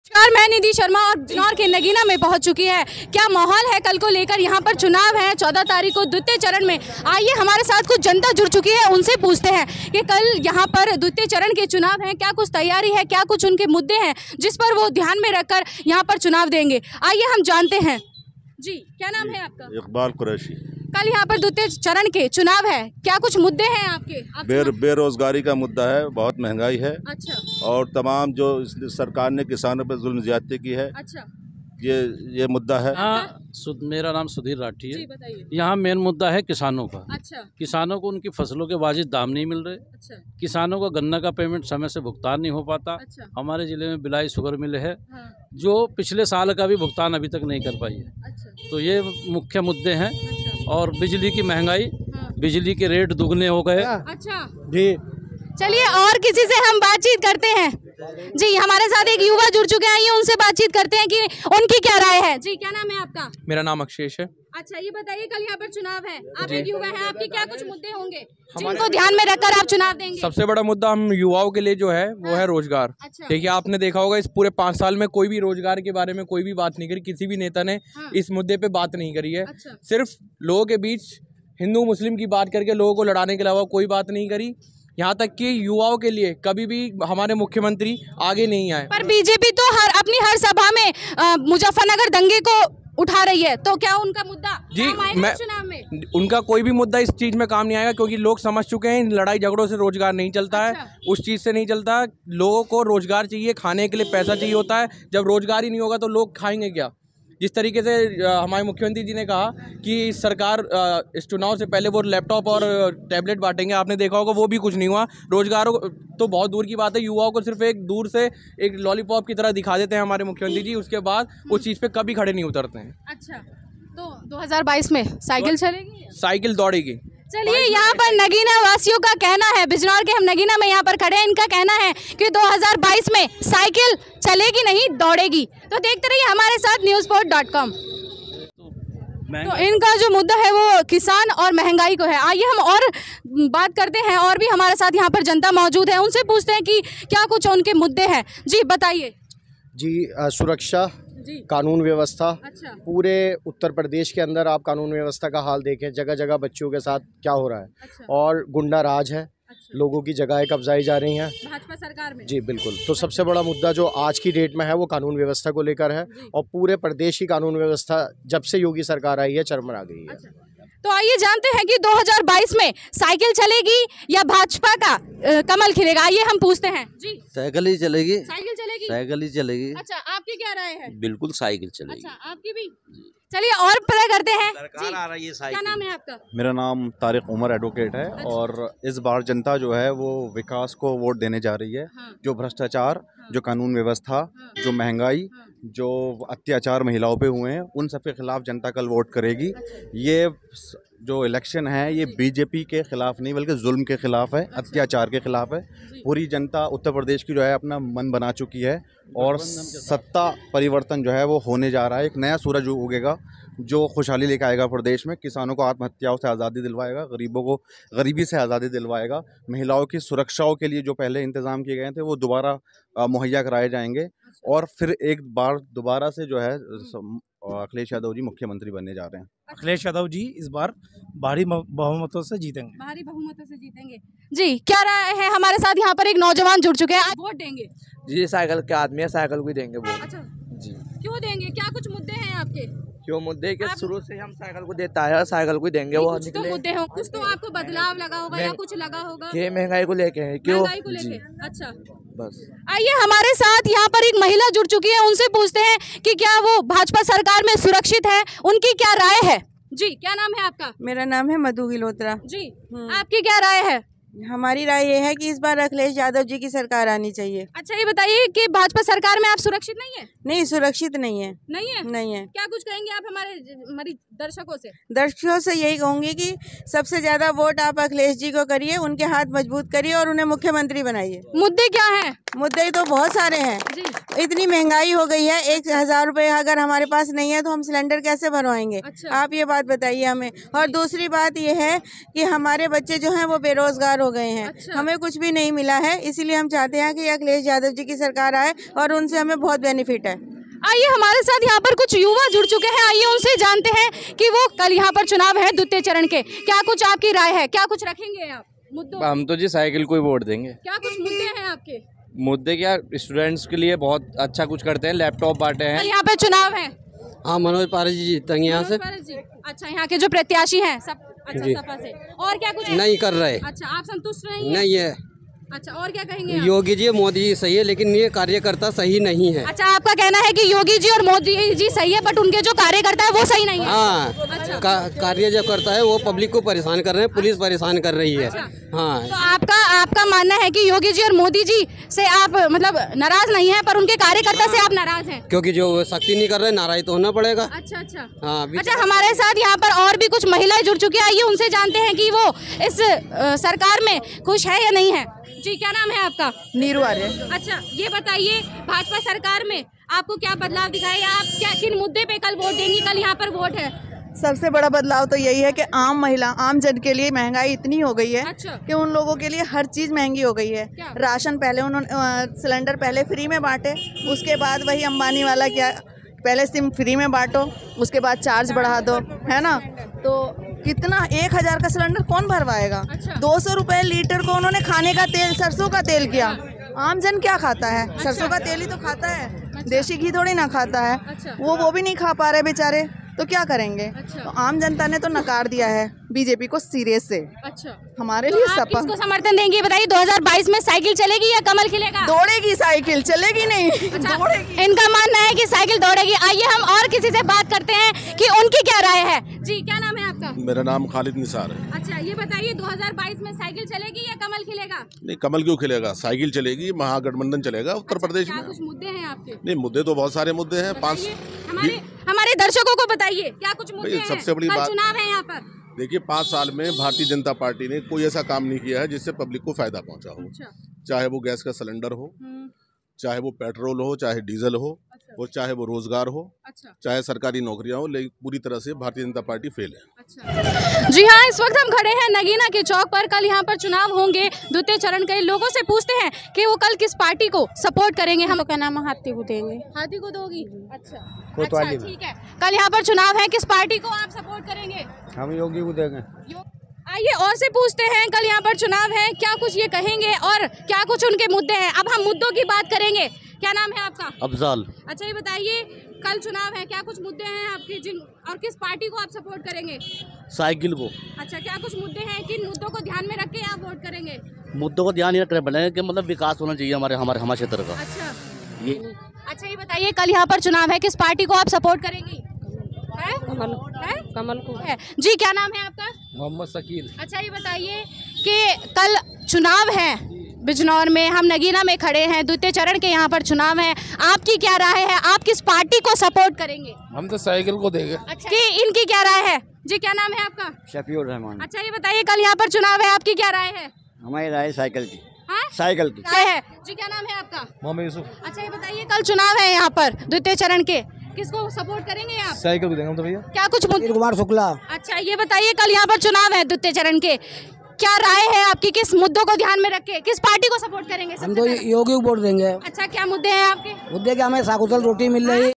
नमस्कार, मैं निधि शर्मा और बिजनौर के नगीना में पहुंच चुकी है। क्या माहौल है कल को लेकर? यहाँ पर चुनाव है 14 तारीख को द्वितीय चरण में। आइए हमारे साथ कुछ जनता जुड़ चुकी है, उनसे पूछते हैं कि कल यहाँ पर द्वितीय चरण के चुनाव हैं, क्या कुछ तैयारी है, क्या कुछ उनके मुद्दे हैं जिस पर वो ध्यान में रखकर यहाँ पर चुनाव देंगे। आइए हम जानते हैं। जी, क्या नाम है आपका? इकबाल कुरैशी। कल यहाँ पर द्वितीय चरण के चुनाव है, क्या कुछ मुद्दे हैं आपके? बेरोजगारी का मुद्दा है, बहुत महंगाई है। अच्छा। और तमाम जो सरकार ने किसानों पर जुल्म ज्यादती की है। अच्छा। ये मुद्दा है। हाँ, मेरा नाम सुधीर राठी है। जी, बताइए। यहाँ मेन मुद्दा है किसानों का। अच्छा। किसानों को उनकी फसलों के वाजिब दाम नहीं मिल रहे। अच्छा। किसानों को गन्ना का पेमेंट समय से भुगतान नहीं हो पाता। अच्छा। हमारे जिले में बिलाई शुगर मिल है। हाँ। जो पिछले साल का भी भुगतान अभी तक नहीं कर पाई है। अच्छा। तो ये मुख्य मुद्दे हैं। अच्छा। और बिजली की महंगाई, हाँ। बिजली के रेट दुगने हो गए। अच्छा जी, चलिए और किसी से हम बातचीत करते हैं। जी, हमारे साथ एक युवा जुड़ चुके हैं, आइए उनसे बातचीत करते हैं कि उनकी क्या राय है। जी, क्या नाम है आपका? मेरा नाम अक्षेश है। अच्छा, ये बताइए कल यहाँ पर चुनाव है, आप एक युवा हैं, आपके क्या कुछ मुद्दे होंगे जिनको ध्यान में रखकर आप चुनाव देंगे? सबसे बड़ा मुद्दा हम युवाओं के लिए जो है वो है रोजगार। अच्छा। देखिए, आपने देखा होगा इस पूरे 5 साल में कोई भी रोजगार के बारे में कोई भी बात नहीं करी, किसी भी नेता ने इस मुद्दे पे बात नहीं करी है। अच्छा। सिर्फ लोगों के बीच हिंदू मुस्लिम की बात करके लोगों को लड़ाने के अलावा कोई बात नहीं करी। यहाँ तक कि युवाओं के लिए कभी भी हमारे मुख्यमंत्री आगे नहीं आए। पर बीजेपी तो अपनी हर सभा में मुजफ्फरनगर दंगे को उठा रही है, तो क्या उनका मुद्दा काम आएगा चुनाव में? उनका कोई भी मुद्दा इस चीज में काम नहीं आएगा, क्योंकि लोग समझ चुके हैं लड़ाई झगड़ों से रोजगार नहीं चलता है। उस चीज से नहीं चलता। लोगों को रोजगार चाहिए, खाने के लिए पैसा चाहिए होता है। जब रोजगार ही नहीं होगा तो लोग खाएंगे क्या? जिस तरीके से हमारे मुख्यमंत्री जी ने कहा कि सरकार इस चुनाव से पहले वो लैपटॉप और टैबलेट बांटेंगे, आपने देखा होगा वो भी कुछ नहीं हुआ। रोजगार तो बहुत दूर की बात है, युवाओं को सिर्फ एक दूर से एक लॉलीपॉप की तरह दिखा देते हैं हमारे मुख्यमंत्री जी, उसके बाद उस चीज़ पे कभी खड़े नहीं उतरते हैं। अच्छा, तो 2022 में साइकिल चलेगी? साइकिल दौड़ेगी। चलिए, यहाँ पर नगीना वासियों का कहना है, बिजनौर के हम नगीना में यहाँ पर खड़े हैं, इनका कहना है कि 2022 में साइकिल चलेगी नहीं, दौड़ेगी। तो देखते रहिए हमारे साथ newsport.com। तो इनका जो मुद्दा है वो किसान और महंगाई को है। आइए हम और बात करते हैं, और भी हमारे साथ यहाँ पर जनता मौजूद है, उनसे पूछते हैं कि क्या कुछ उनके मुद्दे हैं। जी, बताइए। जी, सुरक्षा, कानून व्यवस्था। अच्छा। पूरे उत्तर प्रदेश के अंदर आप कानून व्यवस्था का हाल देखें, जगह जगह बच्चियों के साथ क्या हो रहा है। अच्छा। और गुंडा राज है। अच्छा। लोगों की जगहें कब्जाई जा रही हैं भाजपा सरकार में। जी बिल्कुल। तो सबसे बड़ा मुद्दा जो आज की डेट में है वो कानून व्यवस्था को लेकर है, और पूरे प्रदेश की कानून व्यवस्था जब से योगी सरकार आई है चरमरा गई है। अच्छा। तो आइए जानते हैं कि 2022 में साइकिल चलेगी या भाजपा का कमल खिलेगा। आइए हम पूछते हैं। जी, साइकिल ही चलेगी। साइकिल चलेगी? साइकिल ही चलेगी। अच्छा, आपकी क्या राय है? बिल्कुल साइकिल चलेगी। अच्छा, आपकी भी? चलिए और पता करते हैं। सरकार आ रही है साइकिल। क्या नाम है आपका? मेरा नाम तारिक उमर एडवोकेट है। अच्छा। और इस बार जनता जो है वो विकास को वोट देने जा रही है। हाँ। जो भ्रष्टाचार, जो कानून व्यवस्था, हाँ। जो महंगाई, हाँ। जो अत्याचार महिलाओं पे हुए हैं, उन सब के खिलाफ जनता कल वोट करेगी। अच्छा। ये जो इलेक्शन है ये बीजेपी के खिलाफ नहीं बल्कि जुल्म के खिलाफ है। अच्छा। अत्याचार के खिलाफ है। पूरी जनता उत्तर प्रदेश की जो है अपना मन बना चुकी है, और सत्ता परिवर्तन जो है वो होने जा रहा है। एक नया सूरज उगेगा जो खुशहाली लेकर आएगा प्रदेश में। किसानों को आत्महत्याओं से आज़ादी दिलवाएगा, गरीबों को गरीबी से आज़ादी दिलवाएगा, महिलाओं की सुरक्षाओं के लिए जो पहले इंतज़ाम किए गए थे वो दोबारा मुहैया कराए जाएंगे। और फिर एक बार दोबारा से जो है अखिलेश यादव जी मुख्यमंत्री बनने जा रहे हैं। अखिलेश यादव जी इस बार भारी बहुमतों से जीतेंगे। भारी बहुमतों से जीतेंगे। जी, क्या राय है? हमारे साथ यहाँ पर एक नौजवान जुड़ चुके हैं, वोट देंगे? जी, साइकिल के आदमी है, साइकिल को ही देंगे वोट। अच्छा जी। क्यों देंगे? क्या कुछ मुद्दे हैं आपके? क्यों मुद्दे के? शुरू से हम साइकिल को देता है, साइकिल को ही देंगे। वो कुछ तो मुद्दे हो, कुछ तो आपको बदलाव लगा होगा या कुछ लगा होगा। महंगाई को लेके है। क्यों? महंगाई को लेके। अच्छा, बस। आइए हमारे साथ यहाँ पर एक महिला जुड़ चुकी है, उनसे पूछते हैं कि क्या वो भाजपा सरकार में सुरक्षित है, उनकी क्या राय है। जी, क्या नाम है आपका? मेरा नाम है मधु गिलोत्रा। जी, आपकी क्या राय है? हमारी राय ये है कि इस बार अखिलेश यादव जी की सरकार आनी चाहिए। अच्छा, ये बताइए कि भाजपा सरकार में आप सुरक्षित नहीं है? नहीं, सुरक्षित नहीं है। नहीं है? नहीं है। क्या कुछ कहेंगे आप हमारे दर्शकों से? दर्शकों से यही कहूंगी कि सबसे ज्यादा वोट आप अखिलेश जी को करिए, उनके हाथ मजबूत करिए और उन्हें मुख्यमंत्री बनाइए। मुद्दे क्या हैं? मुद्दे तो बहुत सारे हैं। इतनी महंगाई हो गई है, 1000 रुपए अगर हमारे पास नहीं है तो हम सिलेंडर कैसे भरवाएंगे? अच्छा। आप ये बात बताइए हमें। और दूसरी बात ये है कि हमारे बच्चे जो हैं वो बेरोजगार हो गए हैं। अच्छा। हमें कुछ भी नहीं मिला है, इसीलिए हम चाहते हैं कि अखिलेश यादव जी की सरकार आए और उनसे हमें बहुत बेनिफिट है। आइए हमारे साथ यहाँ पर कुछ युवा जुड़ चुके हैं, आइए उनसे जानते हैं कि वो कल यहाँ पर चुनाव है द्वितीय चरण के, क्या कुछ आपकी राय है, क्या कुछ रखेंगे आप मुद्दों? हम तो जी साइकिल को ही वोट देंगे। क्या कुछ मुद्दे हैं आपके? मुद्दे क्या, स्टूडेंट्स के लिए बहुत अच्छा कुछ करते हैं, लैपटॉप बांटे हैं। कल यहाँ पे चुनाव है। हाँ, मनोज पारस जी जीतेंगे यहाँ से। मनोज पारस जी, अच्छा, यहाँ के जो प्रत्याशी हैं सब अच्छा सपा से, और क्या कुछ है? नहीं कर रहे। अच्छा, आप संतुष्ट नहीं हैं? नहीं है। अच्छा, और क्या कहेंगे आप? योगी जी मोदी जी सही है, लेकिन ये कार्यकर्ता सही नहीं है। अच्छा, आपका कहना है कि योगी जी और मोदी जी सही है, बट उनके जो कार्यकर्ता है वो सही नहीं है। हाँ, अच्छा। कार्य जो करता है वो पब्लिक को परेशान कर रहे हैं, पुलिस परेशान कर रही है। हाँ, तो आपका मानना है कि योगी जी और मोदी जी से आप मतलब नाराज नहीं है, पर उनके कार्यकर्ता से आप नाराज हैं? क्योंकि जो सख्ती नहीं कर रहे, नाराज तो होना पड़ेगा। अच्छा। हाँ, अच्छा, हमारे साथ यहाँ पर और भी कुछ महिलाएं जुड़ चुकी हैं, आइए उनसे जानते हैं कि वो इस सरकार में खुश है या नहीं है। जी, क्या नाम है आपका? नीरू आर्य। अच्छा, ये बताइए भाजपा सरकार में आपको क्या बदलाव दिखाई, आप क्या किन मुद्दे पे कल वोट देंगी? कल यहाँ पर वोट है। सबसे बड़ा बदलाव तो यही है कि आम महिला, आम जन के लिए महंगाई इतनी हो गई है अच्छा। कि उन लोगों के लिए हर चीज़ महंगी हो गई है। क्या? राशन पहले उन्होंने सिलेंडर पहले फ्री में बांटे, उसके बाद वही अंबानी वाला क्या, पहले सिम फ्री में बांटो, उसके बाद चार्ज बढ़ा दो, है ना। तो कितना 1000 का सिलेंडर कौन भरवाएगा? अच्छा। 200 रुपये लीटर को उन्होंने खाने का तेल, सरसों का तेल किया। आम जन क्या खाता है? सरसों का तेल ही तो खाता है, देसी घी थोड़ी ना खाता है। अच्छा। वो भी नहीं खा पा रहे बेचारे, तो क्या करेंगे? अच्छा। तो आम जनता ने तो नकार दिया है बीजेपी को सीरियस से। अच्छा, हमारे तो लिए आप सपा किसको समर्थन देंगे बताइए? 2022 में साइकिल चलेगी या कमल खिलेगा? दौड़ेगी साइकिल, चलेगी नहीं। अच्छा, दौड़ेगी। इनका मानना है कि साइकिल दौड़ेगी। आइए हम और किसी से बात करते हैं कि उनकी क्या राय है। जी, क्या नाम है आपका? मेरा नाम खालिद निसार है। अच्छा, ये बताइए 2022 में साइकिल चलेगी या कमल खिलेगा? नहीं, कमल क्यों खिलेगा, साइकिल चलेगी, महागठबंधन चलेगा उत्तर प्रदेश क्या में। कुछ मुद्दे हैं आपके? नहीं, मुद्दे तो बहुत सारे मुद्दे हैं। बताइए, हमारे दर्शकों को बताइए क्या कुछ मुद्दे हैं? सबसे बड़ी कल बात, चुनाव है यहाँ पर। देखिए 5 साल में भारतीय जनता पार्टी ने कोई ऐसा काम नहीं किया है जिससे पब्लिक को फायदा पहुंचा हो। अच्छा। चाहे वो गैस का सिलेंडर हो, चाहे वो पेट्रोल हो, चाहे डीजल हो, और चाहे वो रोजगार हो, अच्छा। चाहे सरकारी नौकरियां हो, लेकिन पूरी तरह से भारतीय जनता पार्टी फेल है। अच्छा। जी हाँ, इस वक्त हम खड़े हैं नगीना के चौक पर। कल यहाँ पर चुनाव होंगे द्वितीय चरण के। लोगों से पूछते हैं कि वो कल किस पार्टी को सपोर्ट करेंगे। हम क्या नाम, हाथी को देंगे। हाथी को दोगी? अच्छा, ठीक है। कल यहाँ पर चुनाव है, किस पार्टी को आप सपोर्ट करेंगे? हम योगी को देंगे। आइए और से पूछते हैं, कल यहाँ पर चुनाव है, क्या कुछ ये कहेंगे और क्या कुछ उनके मुद्दे हैं। अब हम मुद्दों की बात करेंगे। क्या नाम है आपका? अफजाल। अच्छा, ये बताइए कल चुनाव है, क्या कुछ मुद्दे हैं आपके, जिन और किस पार्टी को आप सपोर्ट करेंगे? साइकिल को। अच्छा, क्या कुछ मुद्दे हैं, किन मुद्दों को ध्यान में रख के आप वोट करेंगे? मुद्दों को ध्यान रखना पड़ेगा कि मतलब विकास होना चाहिए हमारे क्षेत्र का। अच्छा, ये अच्छा, ये बताइए कल यहाँ पर चुनाव है, किस पार्टी को आप सपोर्ट करेंगी? है? कमल को है। जी, क्या नाम है आपका? मोहम्मद शकील। अच्छा, ये बताइए कि कल चुनाव है बिजनौर में, हम नगीना में खड़े हैं, द्वितीय चरण के यहाँ पर चुनाव है, आपकी क्या राय है? आप किस पार्टी को सपोर्ट करेंगे? हम तो साइकिल को देंगे। अच्छा, कि इनकी क्या राय है? जी, क्या नाम है आपका? शफीउर रहमान। अच्छा, ये बताइए कल यहाँ पर चुनाव है, आपकी क्या राय है? हमारी राय साइकिल की। हाँ? साइकिल की राय है। जी, क्या नाम है आपका? मोहम्मद यूसुफ। अच्छा, ये बताइए कल चुनाव है यहाँ पर द्वितीय चरण के, किसको सपोर्ट करेंगे आप? साइकिल को देंगे हम तो भैया। क्या कुछ कुमार शुक्ला। अच्छा, ये बताइए कल यहाँ पर चुनाव है द्वितीय चरण के, क्या राय है आपकी, किस मुद्दों को ध्यान में रख के किस पार्टी को सपोर्ट करेंगे? हम तो योगी को वोट देंगे। अच्छा, क्या मुद्दे हैं आपके? मुद्दे क्या, हमें साकुशल रोटी मिल रही है।